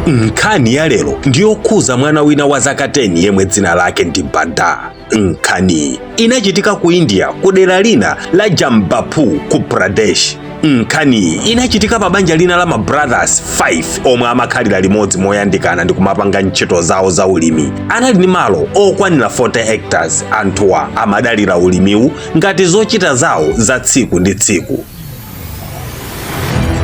Nkhani ya lero ndiyokhuza mwana wina wa zaka 10 yemwe dzina lake ndi Bada. Nkhani inachitika ku India ku dera lina la Jambapu ku Pradesh. Nkhani inachitika pa banja lina la brothers 5 omwe amakhalira limodzi moyandikana ndi kumapanga ntchito zawo za ulimi. Anali ndi malo okwanira 40 hectares. Anthuwa amadalira ulimiwu ngati zochita zawo za tsiku ndi tsiku.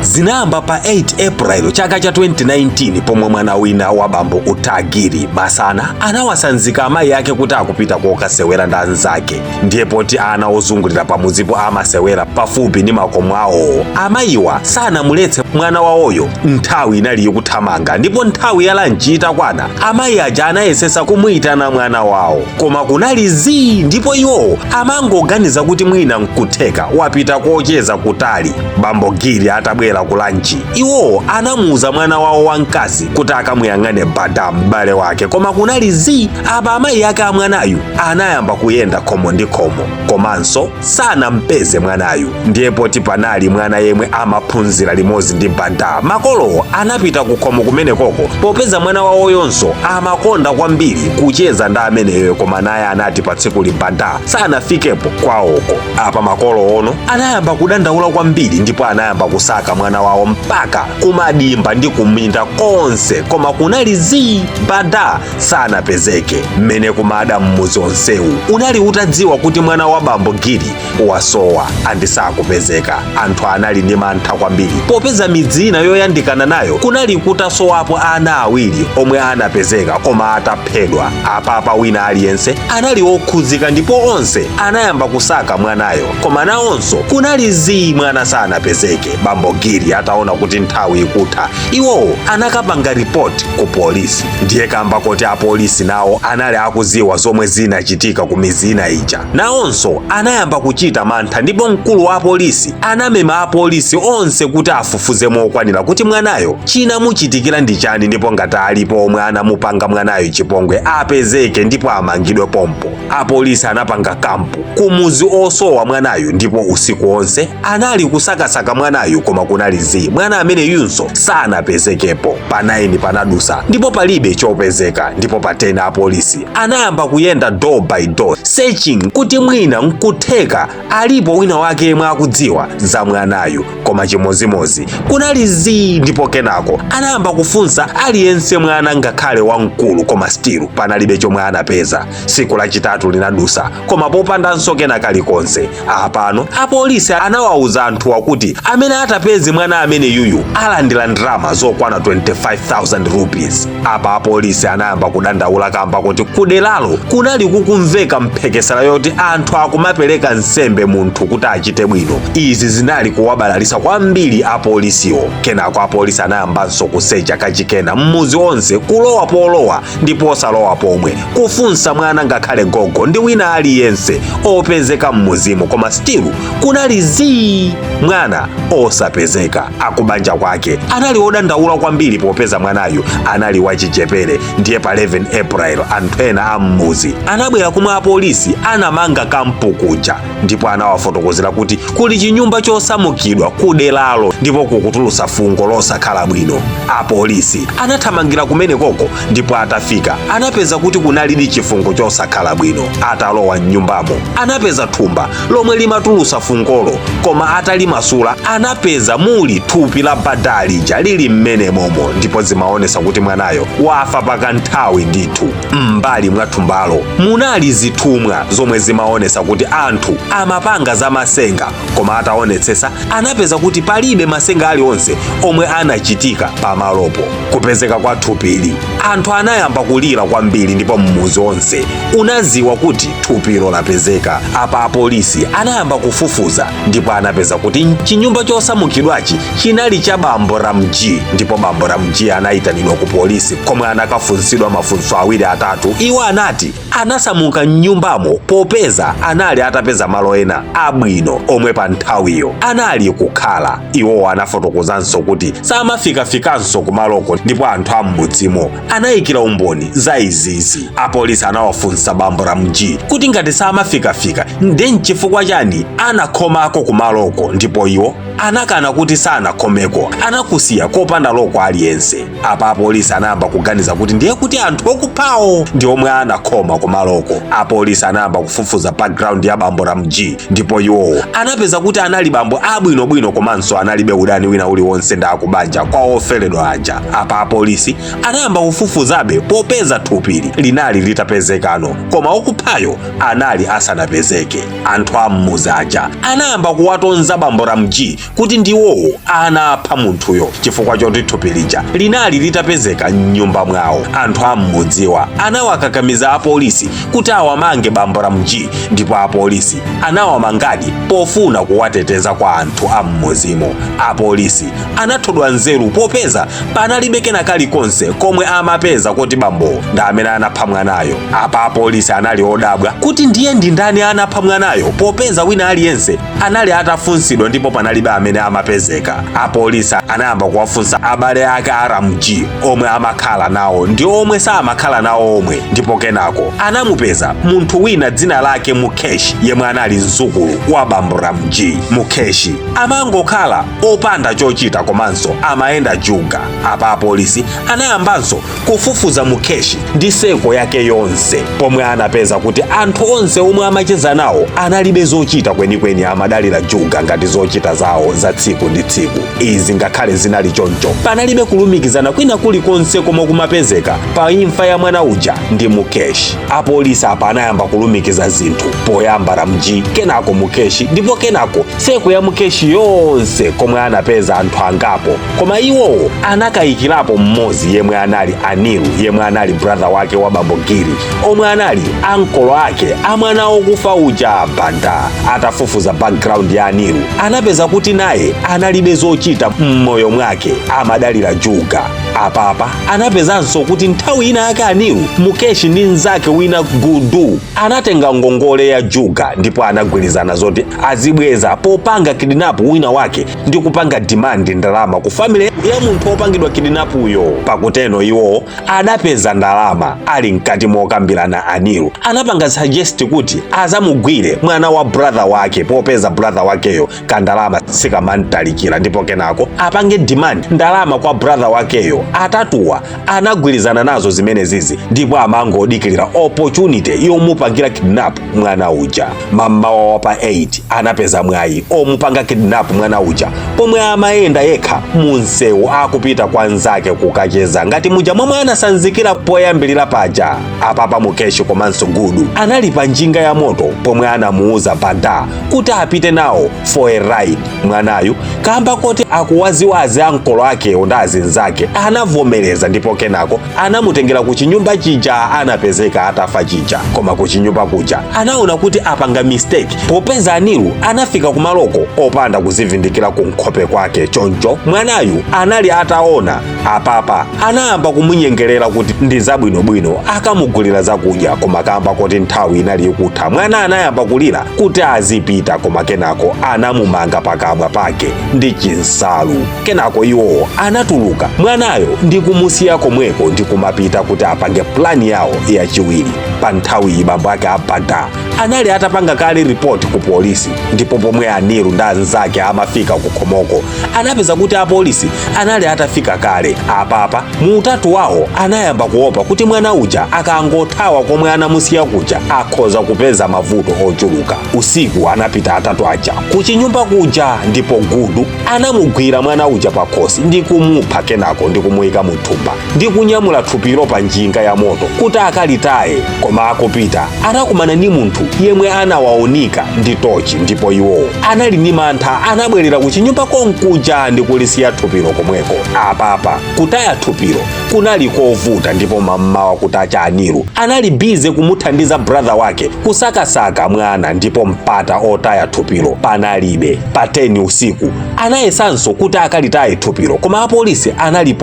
Zinayamba pa 8 April chaka cha 2019 pomwe mwana wina wa bambo Utagiri masana anawasanzika amayi ake kuti akupita kokasewera ndi anzake. Ndiye poti ana ozungulira pamuzipo amasewera pafupi ndi makomo awo, amayiwa sanamuletse mwana wawoyo nthawi inali ikuthamanga, ndipo nthawi ya lanchi itakwana amayi aja anayesesa kumuyitana mwana wawo koma kunali zii, ndipo iwo amangoganiza kuti mwina nkutheka wapita kocheza kutali. Bambo Giri atabwera ku lanchi, iwo anamuuza mwana wawo wamkazi kuti akamuyang'ane Bada m'bale wake, koma kunali zii. Apa amayi ake a mwanayu anayamba kuyenda khomo ndi khomo, komanso sanampeze mwanayu. Ndiye poti panali mwana yemwe amaphunzira limodzi ndi Bada, makolo anapita ku khomo kumene koko popeza mwana wawo yonso amakonda kwambiri kucheza ndi ameneyo, koma naye anati pa tsiku li Bada sanafikepo kwawoko. Apa makolo ono anayamba kudandaula kwambiri, ndipo anayamba kusaka mwana wawo mpaka kumadimba ndi kuminda konse, koma kunali zii. Bada sanapezeke. Mmene kumada mmuzi onsewu unali utadziwa kuti mwana wa bambo Giri wasowa andisakupezeka. Anthu anali ndi mantha kwambiri popeza midzi ina yoyandikana nayo kunali kutasowapo ana awiri omwe anapezeka koma ataphedwa. Apapa wina aliyense anali okhuzika, ndipo onse anayamba kusaka mwanayo, koma nawonso kunali zii, mwana sanapezeke. Bambo Giri ataona kuti nthawi ikutha, iwo anakapanga ripoti ku polisi. Ndiye kamba kuti apolisi nawo anali akuziwa zomwe zinachitika ku mizi ina ija, nawonso anayamba kuchita mantha, ndipo mkulu wa apolisi anamema apolisi onse kuti afufuze mokwanira kuti mwanayo chinamuchitikira ndi chani, ndipo ngati alipo omwe anamupanga mwanayo chipongwe apezeke ndipo amangidwe pompo. Apolisi anapanga kampu kumuzi osowa mwanayo, ndipo usiku onse anali kusakasaka mwanayo, koma kunali zii. Mwana amene yunso sanapezekepo. Pa 9 panadusa ndipo palibe chopezeka, ndipo pa 10 apolisi anayamba kuyenda door by door searching kuti mwina nkutheka alipo wina wake yemwe akudziwa za mwanayu, koma chimozimozi kunali zii. Ndipo kenako anayamba kufunsa aliyense mwana ngakhale wamkulu, koma still panalibe chomwe anapeza. Siku lachitatu linadusa koma popandanso kena kalikonse. Apano apolisi anawauza anthuwa kuti amene atapeze mwana amene yuyu alandira ndalama zokwana 25,000 rupees. Apa apolisi anayamba kudandaula kamba kuti kudelalo kunali kukumveka mphekesera yoti anthu akumapereka nsembe munthu kuti achite bwino. Izi zinali kuwabalalisa kwambiri apolisiwo. Kenako apolisi anayambanso kusecha kachikena mmuzi onse, kulowa polowa ndipo osalowa pomwe, kufunsa mwana ngakhale gogo ndi wina aliyense opezeka mmuzimo, koma still kunali zii, mwana osapezeka. Akubanja kwake anali odandaula kwambiri popeza mwanayu anali wachichepere. Ndiye pa 11 April anthu ena ammuzi anabwera kumwe apolisi anamanga kampu kuja, ndipo anawafotokozera kuti kuli chinyumba chosamukidwa kudelalo ndipo kukutulusa fungo losakhala bwino. Apolisi anathamangira kumene koko, ndipo atafika anapeza kuti kunali chifungo chosakhala bwino. Atalowa mnyumbamo anapeza thumba lomwe limatulusa fungolo, koma atalimasula anapeza muli thupi la Bada lija lili mmene momo, ndipo zimaonesa kuti mwanayo wafa pakanthawi ndithu. M'mbali mwa thumbalo munali zithumwa zomwe zimaonesa kuti anthu amapanga za masenga, koma ataonetsesa anapeza kuti palibe masenga aliwonse omwe anachitika pamalopo. Kupezeka kwa thupili anthu anayamba kulira kwambiri, ndipo mmuzi onse unaziwa kuti thupilo lapezeka. Apa apolisi anayamba kufufuza, ndipo anapeza kuti chinyumba chosamukidwachi chinali cha bambo Ramji, ndipo bambo Ramji anayitanidwa ku polisi komwe anakafunsidwa mafunso awiri atatu. Iwo anati anasamuka mnyumbamo popeza anali atapeza malo ena abwino omwe pa nthawiyo anali kukhala. Iwo anafotokozanso kuti samafikafikanso kumaloko, ndipo anthu ammudzimo anayikira umboni za izizi. Apolisi anawafunsa bambo Ramji kuti ngati samafikafika ndi nchifukwa chani anakhomako kumaloko, ndipo iwo anakana kuti kuti sanakhomeko anakusiya kopanda loko aliyense. Apa apolisi anayamba kuganiza kuti ndiye kuti anthu okuphawo ndi omwe anakhoma kumaloko. Apolisi anayamba kufufuza background ya bambo Ramji ndipo iwowo anapeza kuti anali bambo abwinobwino komanso analibe udani wina uliwonse ndi akubanja kwa oferedwa aja. Apa apolisi anayamba kufufuzabe popeza thupili linali litapezekano koma okuphayo anali asanapezeke. Anthu ammuzi aja anayamba kuwatonza bambo Ramji kuti ndiwowo anapha munthuyo chifukwa choti thupi lija linali litapezeka m'nyumba mwawo. Anthu ammudziwa anawakakamiza apolisi kuti awamange bambo Ramji ndipo apolisi anawamangadi pofuna kuwateteza kwa anthu ammuzimo. Apolisi anathodwa nzeru popeza panalibe kena kalikonse komwe amapeza kuti bambo ndi amene anapha mwanayo. Apa apolisi anali odabwa kuti ndiye ndi ndani anapha mwanayo popeza wina aliyense anali atafunsidwa ndipo panalibe amene amapezeka. Apolisi anayamba kuwafunsa abale ake a Ramji omwe amakhala nawo ndi omwe samakhala nawo omwe, ndipo kenako anamupeza munthu wina dzina lake Mukeshi yemwe anali mzukulu wa bambo Ramji. Mukeshi amangokhala opanda chochita komanso amayenda juga. Apa apolisi anayambanso kufufuza Mukeshi ndi seko yake yonse pomwe anapeza kuti anthu onse omwe amacheza nawo analibe zochita kwenikweni, amadalira juga ngati zochita zawo za tsiku ndi tsiku. Izi ngakhale zinali choncho panalibe kulumikizana kwina kulikonse komwe kumapezeka pa imfa ya mwana uja ndi Mukeshi. Apolisi apa anayamba kulumikiza zinthu, poyamba Ramji, kenako Mukeshi, ndipo kenako seko ya Mukeshi yonse komwe anapeza anthu angapo, koma iwowo anakayikirapo mmodzi yemwe anali Anilu yemwe anali brother wake wa bambo Giri omwe anali ankolo ake amwana okufa uja Banda. Atafufuza background ya Anilu anapeza kuti naye analibe zochita mmoyo mwake, amadalira juga. Apapa anapezanso kuti nthawi ina yake Anilu, Mukeshi ndi nzake wina Gudu anatenga ngongole ya juga ndipo anagwirizana zoti azibweza popanga kidnap wina wake ndi kupanga demand ndalama ku family ya munthu opangidwa kidnap uyo. Pakuteno iwo adapeza ndalama ali mkati mokambirana. Anilu anapanga suggest kuti azamugwire mwana wa brother wake popeza brother wakeyo kandalama sikamantalikira, ndipo kenako apange demand ndalama kwa brother wakeyo. Atatuwa anagwirizana nazo zimene zizi ndipo amangodikirira opportunity yomupangira kidnap mwana uja. Mamawa wa pa 8 anapeza mwayi omupanga kidnap mwana uja pomwe amayenda yekha munsewu akupita kwa nzake kukacheza ngati muja momwe anasanzikira poyambilira paja. Apapa Mukeshi komanso Gudu anali pa njinga ya moto pomwe anamuuza Banda kuti apite nawo for a ride. Mwanayu kamba kuti akuwaziwazi ankolo ake ndi azinzake anavomereza, ndipo kenako anamutengera ku chinyumba chija anapezeka atafa chija. Koma ku chinyumba kuja anaona kuti apanga mistake popeza Anilu anafika kumaloko opanda kuzivindikira ku nkhope kwake. Choncho mwanayu anali ataona. Apapa anayamba kumunyengerera kuti ndi zabwinobwino akamugulira zakudya, koma kamba kuti nthawi inali ikutha mwana anayamba kulira kuti azipita, koma kenako anamumanga pakamwa pake ndi chinsalu. Kenako iwo anatuluka mwanayo ndi kumusiya komweko ndi kumapita kuti apange plani yawo yachiwiri. Pa nthawi bambo ake Banda anali atapanga kale report ku polisi, ndipo pomwe Anilu ndi anzake amafika ku khomoko anapeza kuti apolisi anali atafika kale. Apapa muutatu wawo anayamba kuopa kuti mwana uja akangothawa komwe anamusiya kuja akhoza kupeza mavuto ochuluka. Usiku anapita atatu aja ku chinyumba kuja, ndipo Gudu anamugwira mwana uja pa khosi ndi kumupha, kenako ndi kumuyika mu thumba ndi kunyamula thupilo pa njinga ya moto kuti akalitaye. Koma akupita anakumana ndi munthu yemwe anawaonika ndi tochi, ndipo iwo anali ndi mantha anabwerera ku chinyumba konkuja ndi kulisiya thupilo komweko. Apapa kutaya thupilo kunali kovuta, ndipo mamawa kutacha Anilu anali bize kumuthandiza brother wake kusakasaka mwana, ndipo mpata otaya thupilo panalibe. Pa 10 usiku anayesanso kuti akalitaye thupilo koma apolisi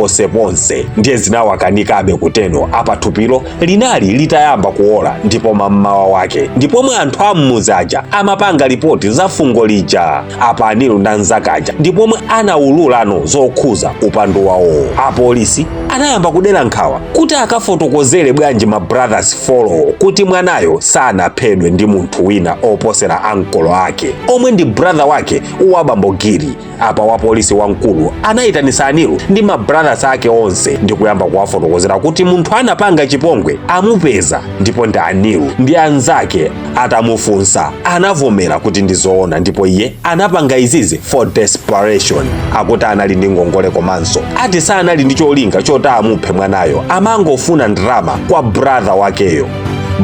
analiponseponse, ndiye zinawakanikabe kuteno apa thupilo linali litayamba kuola ndipo mamawa wake, ndipo mwe anthu ammuzi aja amapanga ripoti za fungo lija. Apa Anilu ndi anzake aja ndipo mwe anaululano zokhuza upandu wawo. apolisi anayamba kudera nkhawa kuti akafotokozere bwanji ma brothers follow kuti mwanayo sanaphedwe ndi munthu wina oposera ankolo ake omwe ndi brother wake wa bambo Giri. Apa wapolisi wamkulu anayitanisa Anilu ndi ma brothers ake onse ndi kuyamba kuwafotokozera kuti munthu anapanga chipongwe amupeza ndipo ndi Anilu ndi anzake. Atamufunsa anavomera kuti ndi zoona ndipo iye anapanga izizi for desperation, akuti anali ndi ngongole komanso ati sanali ndi cholinga choti amuphe mwanayo, amangofuna ndalama kwa brother wakeyo.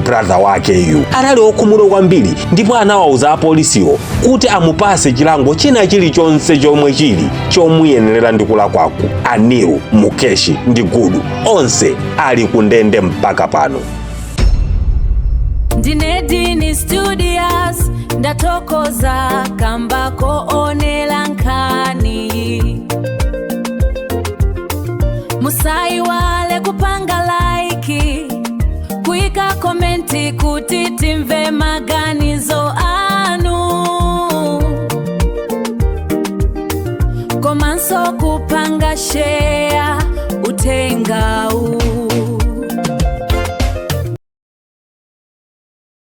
Brother wakeyu anali okhumudwa kwambiri ndipo anawauza apolisiwo kuti amupase chilango china chilichonse chomwe chili chomuyenerera ndi kulakwaku. Anilu, Mukeshi ndi Gudu onse ali ku ndende mpaka pano. Ndine Dini Studios ndatokoza kamba koonela nkhani. Musayiwale kupanga like, kuika komenti kuti